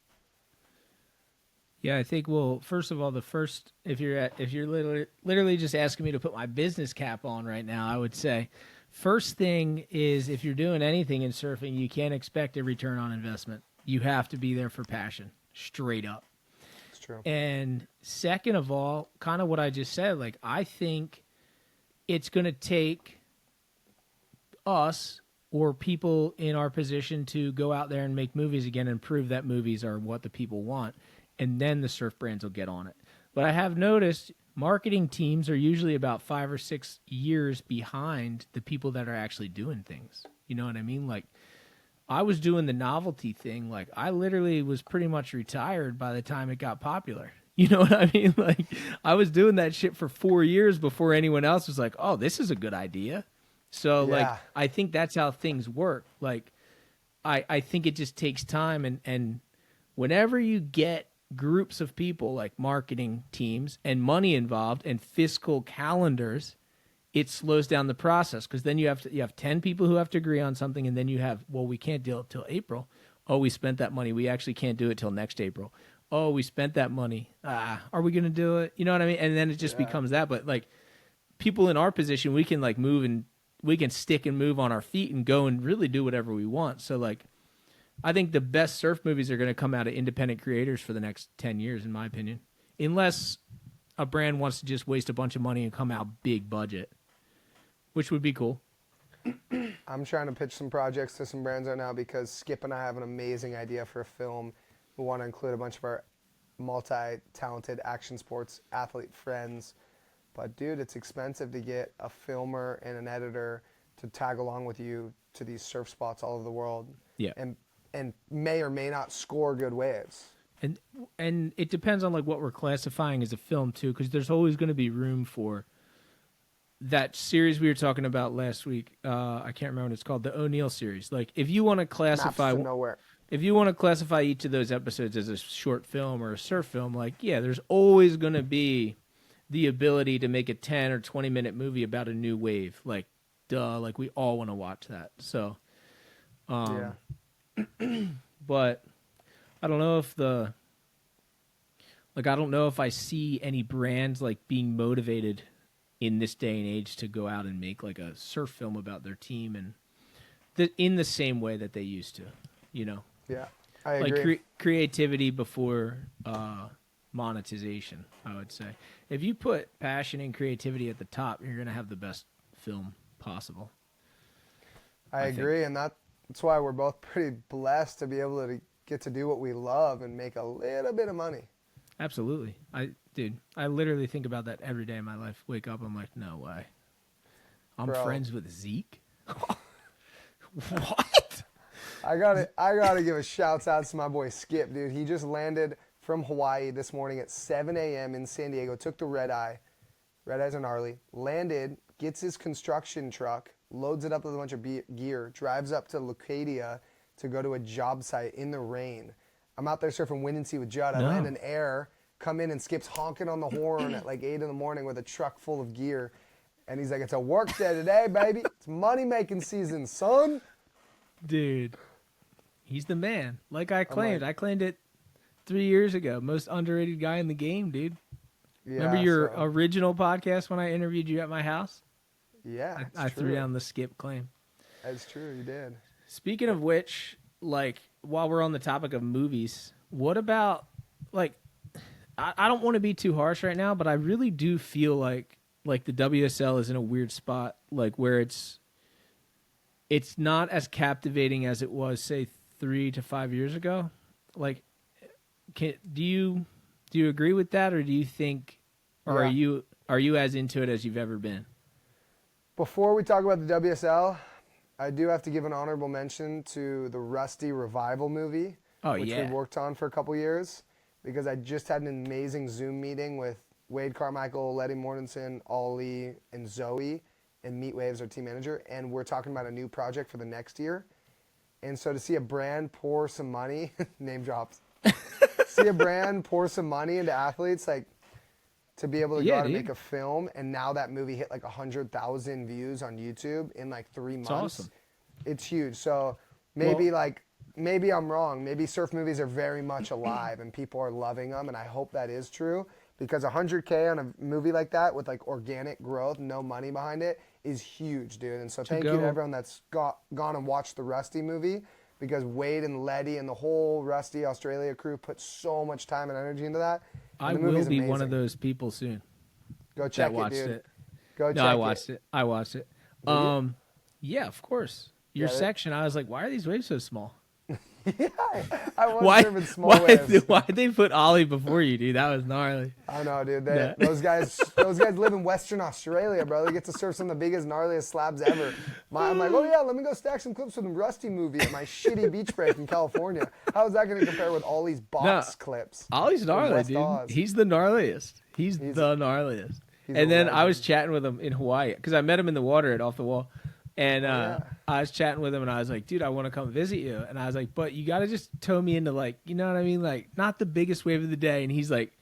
Yeah, I think, well, first of all, if you're literally just asking me to put my business cap on right now, I would say first thing is if you're doing anything in surfing, you can't expect a return on investment. You have to be there for passion, straight up. It's true. And second of all, kind of what I just said, like I think it's going to take us or people in our position to go out there and make movies again and prove that movies are what the people want. And then the surf brands will get on it. But I have noticed marketing teams are usually about 5 or 6 years behind the people that are actually doing things. You know what I mean? Like, I was doing the novelty thing. Like, I literally was pretty much retired by the time it got popular. You know what I mean? Like, I was doing that shit for 4 years before anyone else was like, "Oh, this is a good idea." So, like, Yeah. I think that's how things work. Like, I think it just takes time, and whenever you get groups of people like marketing teams and money involved and fiscal calendars, it slows down the process because then you have 10 people who have to agree on something, and then you have, well, we can't do it till April. Oh, we spent that money. We actually can't do it till next April. Oh, we spent that money. Are we going to do it? You know what I mean? And then it just Yeah. becomes that. But like people in our position, we can like move and we can stick and move on our feet and go and really do whatever we want. So like, I think the best surf movies are going to come out of independent creators for the next 10 years, in my opinion, unless a brand wants to just waste a bunch of money and come out big budget, which would be cool. I'm trying to pitch some projects to some brands right now because Skip and I have an amazing idea for a film. We want to include a bunch of our multi-talented action sports athlete friends. But dude, it's expensive to get a filmer and an editor to tag along with you to these surf spots all over the world. Yeah. And may or may not score good waves. And it depends on like what we're classifying as a film too, because there's always going to be room for that series we were talking about last week. I can't remember what it's called, the O'Neill series. Like if you want to classify, Maps to nowhere. if you want to classify each of those episodes as a short film or a surf film, like yeah, there's always going to be the ability to make a 10 or 20-minute movie about a new wave. Like duh, like we all want to watch that. So, Yeah. but I don't know if I don't know if I see any brands like being motivated in this day and age to go out and make like a surf film about their team and in the same way that they used to, you know, Yeah. I agree. like creativity before monetization. I would say if you put passion and creativity at the top, you're gonna have the best film possible. I think. agree, and that's why we're both pretty blessed to be able to get to do what we love and make a little bit of money. Absolutely. I literally think about that every day in my life. Wake up, I'm like, no way. I'm Bro. friends with Zeke? What? I gotta give a shout out to my boy Skip, dude. He just landed from Hawaii this morning at 7 a.m. in San Diego. Took the red eyes are gnarly. Landed, gets his construction truck, loads it up with a bunch of gear, drives up to Leucadia to go to a job site in the rain. I'm out there surfing wind and sea with Judd. I No. land in air, come in and Skip's honking on the horn at like 8 in the morning with a truck full of gear. And he's like, it's a work day today, baby. It's money-making season, son. Dude, he's the man. Like I claimed. like- I claimed it 3 years ago. Most underrated guy in the game, dude. Yeah, Remember your so- original podcast when I interviewed you at my house? Yeah, it's I true. threw down the Skip claim. That's true, you did. Speaking of which, like, while we're on the topic of movies, what about, like, I don't want to be too harsh right now, but I really do feel like the WSL is in a weird spot, like, where it's not as captivating as it was, say, 3 to 5 years ago. Like, do you agree with that, or do you think, or Yeah. are you as into it as you've ever been? Before we talk about the WSL, I do have to give an honorable mention to the Rusty Revival movie, Oh, which yeah. we worked on for a couple years, because I just had an amazing Zoom meeting with Wade Carmichael, Letty Mortensen, Ollie, and Zoe, and Meat Waves, our team manager, and we're talking about a new project for the next year. And so to see a brand pour some money, name drops, see a brand pour some money into athletes, like, to be able to go Yeah, out and dude. make a film, and now that movie hit like 100,000 views on YouTube in like 3 months. awesome. It's huge. So maybe maybe I'm wrong. Maybe surf movies are very much alive and people are loving them, and I hope that is true, because 100K on a movie like that with like organic growth, no money behind it, is huge, dude. And so thank you to go- everyone that's gone and watched the Rusty movie, because Wade and Letty and the whole Rusty Australia crew put so much time and energy into that. And I the will movie's be one of amazing. those people soon Go that check it, watched dude. it. Go check No, I watched it. I watched it. Did you? Yeah, of course. Your Yeah, section, I was like, why are these waves so small? Yeah, I was surfing small waves. Why they put Ollie before you, dude? That was gnarly. I know, dude. Yeah. Those guys live in Western Australia, bro. They get to surf some of the biggest, gnarliest slabs ever. I'm like, oh yeah, let me go stack some clips from the Rusty movie at my shitty beach break in California. How is that going to compare with Ollie's box clips? Ollie's from gnarly, West dude. Oz? He's the gnarliest. He's the gnarliest. he's And a then I was legend. chatting with him in Hawaii because I met him in the water at Off the Wall. And yeah. I was chatting with him, and I was like, dude, I want to come visit you. And I was like, but you got to just tow me into, like, you know what I mean? Like, not the biggest wave of the day. And he's like,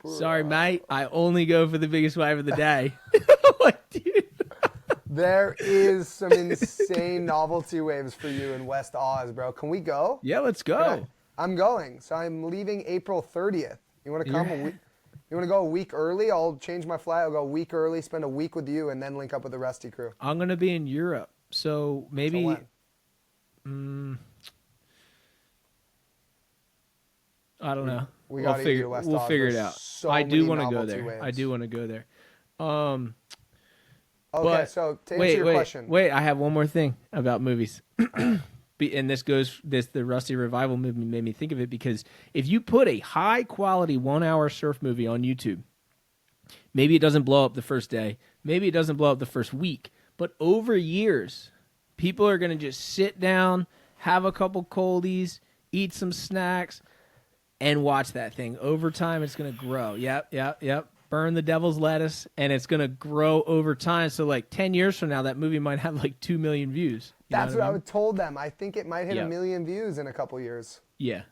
sorry, mate, I only go for the biggest wave of the day. I'm like, dude. There is some insane novelty waves for you in West Oz, bro. Can we go? Yeah, let's go. I'm going. So I'm leaving April 30th. You want to come You're- a week? You want to go a week early? I'll change my flight. I'll go a week early, spend a week with you, and then link up with the Rusty crew. I'm going to be in Europe. So maybe. So I don't know. We gotta get you to West We'll Oz. figure it There's out. so I do many want to go novelty there. waves. I do want to go there. Okay, But- so to answer your question. Wait, I have one more thing about movies. And the Rusty Revival movie made me think of it because if you put a high quality 1 hour surf movie on YouTube, maybe it doesn't blow up the first day, maybe it doesn't blow up the first week, but over years, people are going to just sit down, have a couple coldies, eat some snacks, and watch that thing. Over time, it's going to grow. Yep. Burn the devil's lettuce, and it's going to grow over time. So, like, 10 years from now, that movie might have, like, 2 million views. You That's know what I mean? told them. I think it might hit Yeah. 1 million views in a couple years. Yeah.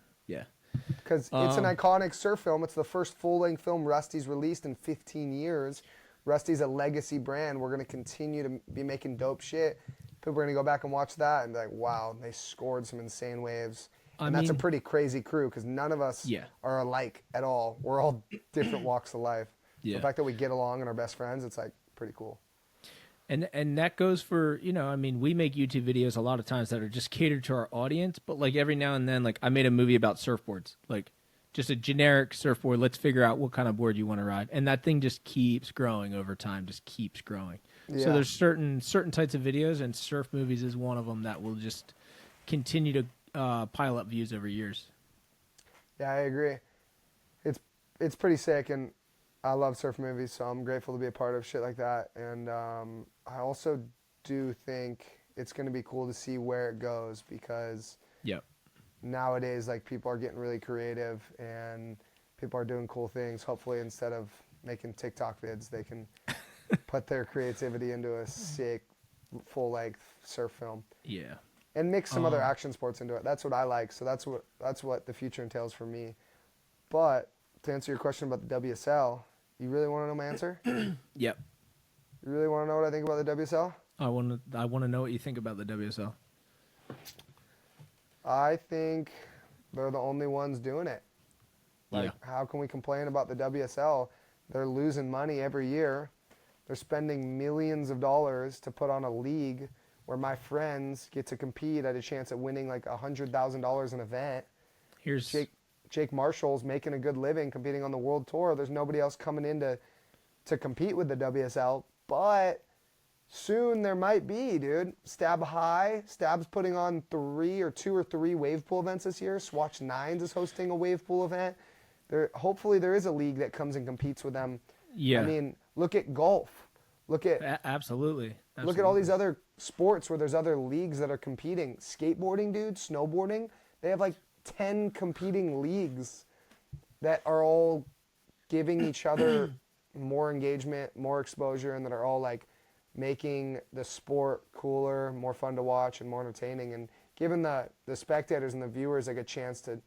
Because it's an iconic surf film. It's the first full-length film Rusty's released in 15 years. Rusty's a legacy brand. We're going to continue to be making dope shit. People are going to go back and watch that and be like, wow, they scored some insane waves. And that's a pretty crazy crew because none of us are alike at all. We're all different walks of life. Yeah. The fact that we get along and are best friends, it's like pretty cool. And that goes for, we make YouTube videos a lot of times that are just catered to our audience, but like every now and then, like I made a movie about surfboards, like just a generic surfboard. Let's figure out what kind of board you want to ride. And that thing just keeps growing over time, just keeps growing. Yeah. So there's certain types of videos, and surf movies is one of them that will just continue to pile up views over years. Yeah, I agree. It's pretty sick, and I love surf movies, so I'm grateful to be a part of shit like that. And I also do think it's going to be cool to see where it goes because Yep. nowadays, like, people are getting really creative and people are doing cool things. Hopefully, instead of making TikTok vids, they can put their creativity into a sick, full-length surf film. Yeah. And mix some other action sports into it. That's what I like. So that's what the future entails for me. But to answer your question about the WSL, you really want to know my answer? Yep. You really want to know what I think about the WSL? I want to know what you think about the WSL. I think they're the only ones doing it. Like, how can we complain about the WSL? They're losing money every year. They're spending millions of dollars to put on a league where my friends get to compete at a chance at winning like $100,000 an event. Here's Jake Marshall's making a good living competing on the world tour. There's nobody else coming in to compete with the WSL, but soon there might be, dude. Stab's putting on 2 or 3 wave pool events this year. Swatch Nines is hosting a wave pool event. Hopefully there is a league that comes and competes with them. Yeah. I mean, look at golf. Look at Absolutely. Look at all these other sports where there's other leagues that are competing. Skateboarding, dude, snowboarding. They have like 10 competing leagues that are all giving each other more engagement, more exposure, and that are all like making the sport cooler, more fun to watch, and more entertaining, and giving the spectators and the viewers like a chance to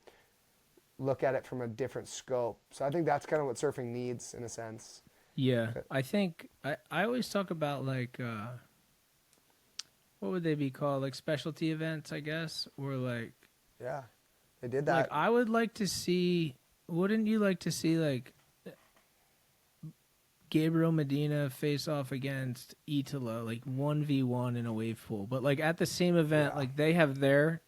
look at it from a different scope. So I think that's kind of what surfing needs in a sense. Yeah, I think I always talk about like what would they be called, like specialty events, I guess, or like Yeah, they did that. like I would like to see. Wouldn't you like to see like Gabriel Medina face off against Italo, like 1v1 in a wave pool, but like at the same event, like they have their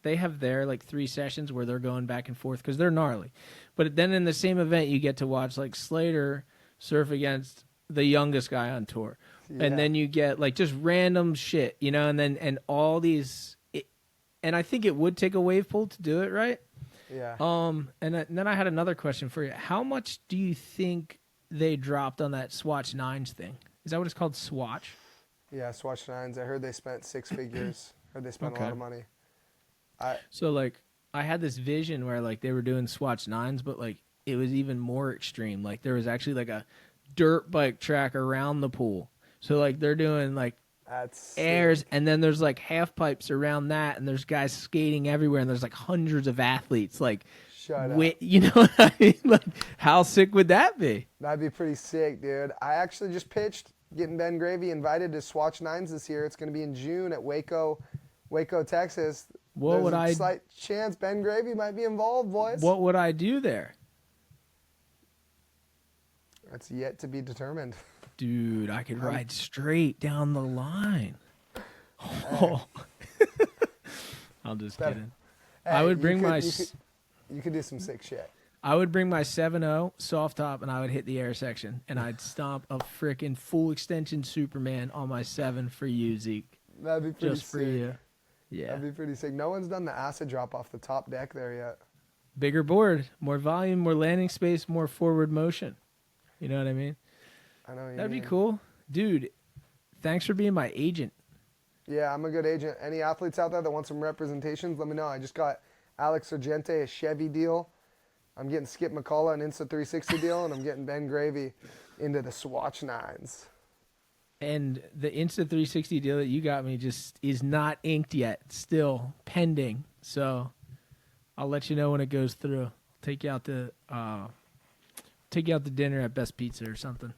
like 3 sessions where they're going back and forth because they're gnarly, but then in the same event you get to watch like Slater surf against the youngest guy on tour, and then you get like just random shit, and all these, and I think it would take a wave pool to do it right. Yeah. And then I had another question for you. How much do you think they dropped on that Swatch 9s thing? Is that what it's called, Swatch? Yeah, Swatch 9s. I heard they spent 6 figures. Heard they spent a Okay. lot of money. So like I had this vision where like they were doing Swatch 9s, but like it was even more extreme. Like there was actually like a dirt bike track around the pool. So like they're doing like That's airs, sick. and then there's like half pipes around that, and there's guys skating everywhere, and there's like hundreds of athletes. Like, Shut up. you know what I mean? Like, how sick would that be? That'd be pretty sick, dude. I actually just pitched getting Ben Gravy invited to Swatch 9s this year. It's going to be in June at Waco, Texas. What There's would a I? slight chance Ben Gravy might be involved, boys. What would I do there, That's yet to be determined. dude? I could ride straight down the line. Oh. I'm just Better. kidding. Hey, I would you bring could- my. You could do some sick shit. I would bring my 7.0 soft top, and I would hit the air section, and I'd stomp a freaking full extension Superman on my 7 for you, Zeke. That'd be pretty Just for sick. you. Yeah. That'd be pretty sick. No one's done the acid drop off the top deck there yet. Bigger board, more volume, more landing space, more forward motion. You know what I mean? I know what you That'd be mean. cool. Dude, thanks for being my agent. Yeah, I'm a good agent. Any athletes out there that want some representations, let me know. I just got Alex Sargente a Chevy deal. I'm getting Skip McCullough an Insta360 deal, and I'm getting Ben Gravy into the Swatch 9s. And the Insta360 deal that you got me just is not inked yet. Still pending. So I'll let you know when it goes through. Take you out to dinner at Best Pizza or something.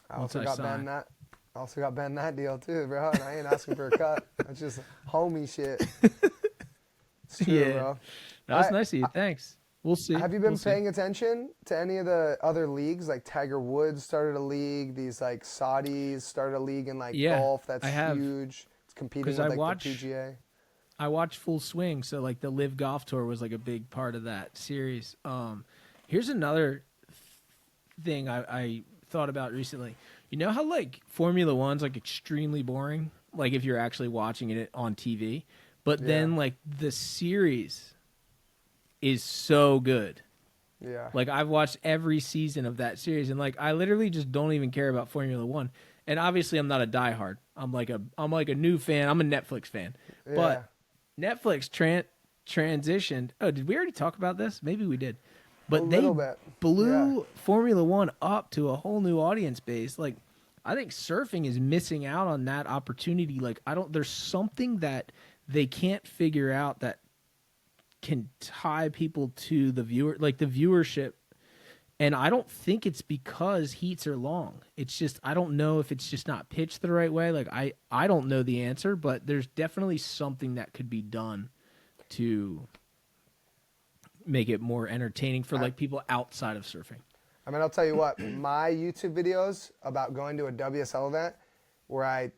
I Once also I got sign. Ben that. Also got Ben that deal too, bro. And I ain't asking for a cut. That's just homie shit. It's true, Yeah. bro. That's I- nice of you. Thanks. We'll see. Have you been We'll see. paying attention to any of the other leagues? Like Tiger Woods started a league. These like Saudis started a league in like Yeah, golf. That's I have. huge. It's competing 'Cause with I like watch- the PGA. I watched Full Swing, so like the Live Golf Tour was like a big part of that series. Here's another thing I thought about recently. You know how like Formula One's like extremely boring, like if you're actually watching it on TV, but then Yeah. like the series is so good. Yeah. Like I've watched every season of that series, and like I literally just don't even care about Formula One. And obviously, I'm not a diehard. I'm like a new fan. I'm a Netflix fan, Yeah. but Netflix transitioned. Oh, did we already talk about this? Maybe we did. But A they little bit. blew Yeah. Formula One up to a whole new audience base. Like, I think surfing is missing out on that opportunity. Like, there's something that they can't figure out that can tie people to the viewer, like the viewership. And I don't think it's because heats are long. It's just, I don't know if it's just not pitched the right way. Like I don't know the answer, but there's definitely something that could be done to make it more entertaining for like people outside of surfing. I mean, I'll tell you what. My YouTube videos about going to a WSL event where I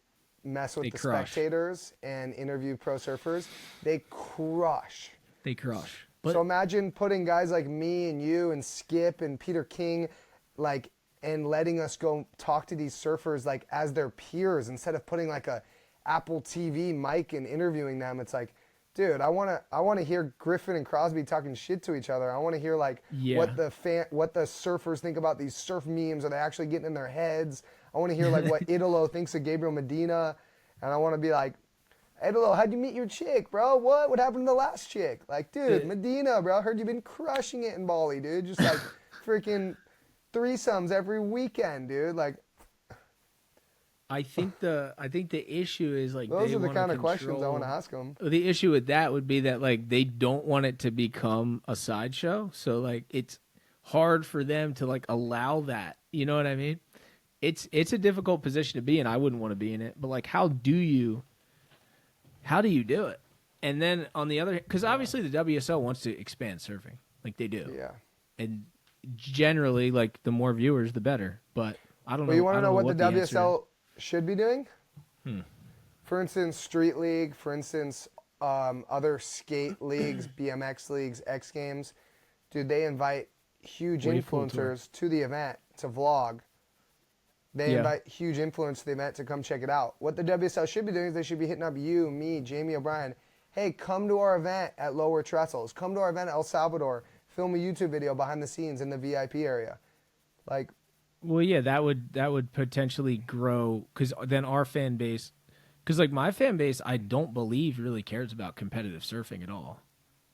mess with They the crush. spectators and interview pro surfers, they crush. They crush. But So imagine putting guys like me and you and Skip and Peter King, like, and letting us go talk to these surfers like as their peers instead of putting like a Apple TV mic and interviewing them. It's like, dude, I wanna hear Griffin and Crosby talking shit to each other. I want to hear like Yeah. what the surfers think about these surf memes. Are they actually getting in their heads? I want to hear like what Idolo thinks of Gabriel Medina, and I want to be like, Idolo, how'd you meet your chick, bro? What happened to the last chick? Like, dude, Medina, bro. I heard you've been crushing it in Bali, dude. Just like freaking threesomes every weekend, dude. Like, I think the issue is like those they are the wanna kind of questions I control- want to ask them. The issue with that would be that like they don't want it to become a sideshow, so like it's hard for them to like allow that. You know what I mean? It's a difficult position to be in. I wouldn't want to be in it, but like how do you do it? And then on the other, because obviously the WSL wants to expand surfing, like they do, Yeah. and generally like the more viewers the better. But I don't know. But you want I to don't know what the answer is. WSL should be doing? For instance, Street League, for instance, other skate leagues, BMX leagues, X Games. Dude, they invite huge Wave pool tour. influencers to the event to vlog. They Yeah. invite huge influencers to the event to come check it out. What the WSL should be doing is they should be hitting up you, me, Jamie O'Brien. hey, come to our event at Lower Trestles. Come to our event at El Salvador. Film a YouTube video behind the scenes in the VIP area. Like, Well, yeah, that would potentially grow because then our fan base, because like my fan base, I don't believe really cares about competitive surfing at all.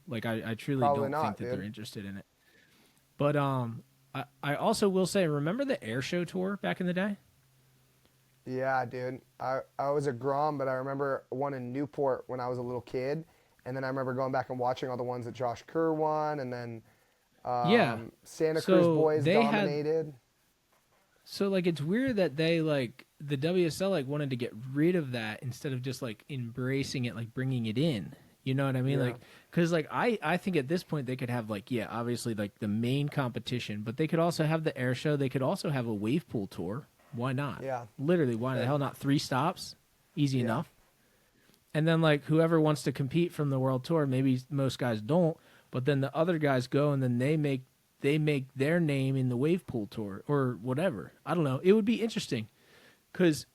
Like I truly Probably don't not, think that dude. they're interested in it. But I also will say, remember the air show tour back in the day? yeah, dude. I was a Grom, but I remember one in Newport when I was a little kid. And then I remember going back and watching all the ones that Josh Kerr won. And then Yeah. Santa Cruz So boys they had dominated. So like it's weird that they like the WSL like wanted to get rid of that instead of just like embracing it, like bringing it in. You know what I mean? Yeah. Like because like I think at this point they could have like yeah obviously like the main competition, but they could also have the air show. They could also have a wave pool tour. Why not? Yeah. Literally, why the Yeah. hell not? 3 stops, easy Yeah. enough. And then like whoever wants to compete from the world tour, maybe most guys don't, but then the other guys go and then they make their name in the wave pool tour or whatever. I don't know. It would be interesting because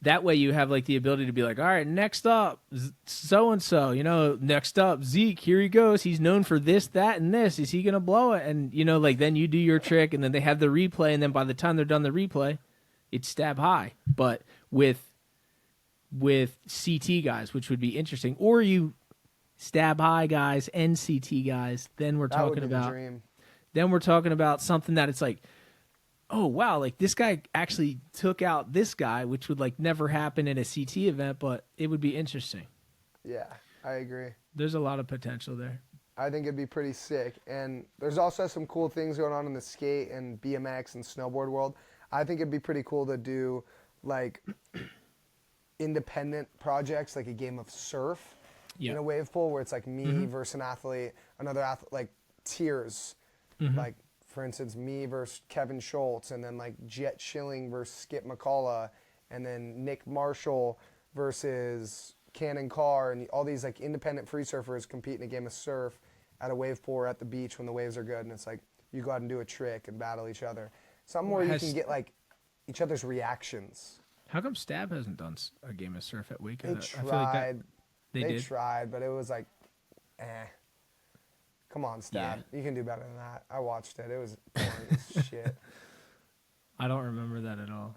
that way you have like the ability to be like, all right, next up, so and so. You know, next up, Zeke. Here he goes. He's known for this, that, and this. Is he gonna blow it? And you know, like then you do your trick, and then they have the replay, and then by the time they're done the replay, it's stab high, but with CT guys, which would be interesting. Or you stab high guys and CT guys. Then we're That would talking be the about. dream. Then we're talking about something that it's like, oh wow, like this guy actually took out this guy, which would like never happen in a CT event, but it would be interesting. Yeah, I agree. There's a lot of potential there. I think it'd be pretty sick. And there's also some cool things going on in the skate and BMX and snowboard world. I think it'd be pretty cool to do like independent projects, like a game of surf in a wave pool where it's like me versus an athlete, another athlete, like tiers. Like, for instance, me versus Kevin Schultz, and then like Jet Schilling versus Skip McCullough, and then Nick Marshall versus Cannon Carr, and all these like independent free surfers compete in a game of surf at a wave pool or at the beach when the waves are good, and it's like you go out and do a trick and battle each other. Something where you can get like each other's reactions. How come Stab hasn't done a game of surf at Wake? They I feel like tried. they did. Tried, but it was like, eh. Come on, Stab. You can do better than that. I watched it. It was boring as shit. I don't remember that at all.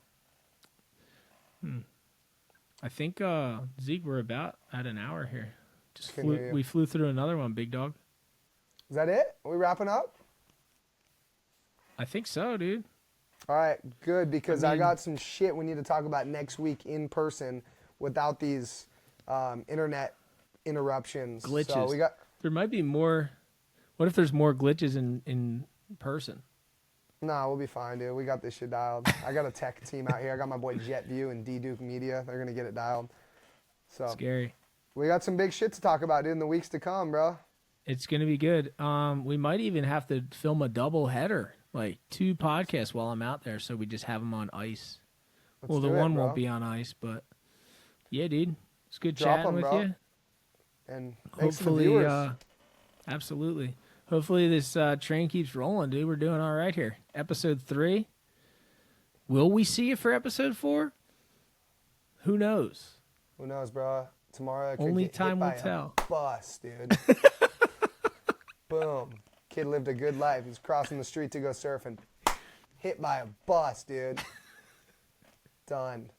I think Zeke, we're about at an hour here. We flew through another one, big dog. Is that it? Are we wrapping up? I think so, dude. All right, good, because I mean- got some shit we need to talk about next week in person without these internet interruptions. Glitches. So we got. There might be more. What if there's more glitches in person? Nah, we'll be fine, dude. We got this shit dialed. I got a tech team out here. I got my boy JetView and D Duke Media. They're gonna get it dialed. So Scary. we got some big shit to talk about, dude, in the weeks to come, bro. It's gonna be good. We might even have to film a double header, like 2 podcasts while I'm out there, so we just have them on ice. Let's The do it, one bro. won't be on ice, but yeah, dude, it's good Drop chatting 'em, with bro. you. And thanks to the Hopefully, viewers. absolutely. Hopefully this train keeps rolling, dude. We're doing all right here. Episode 3. Will we see you for episode 4? Who knows? Who knows, bro? Tomorrow I could Only get hit time will by a tell. bus, dude. Boom. Kid lived a good life. He's crossing the street to go surfing. Hit by a bus, dude. Done.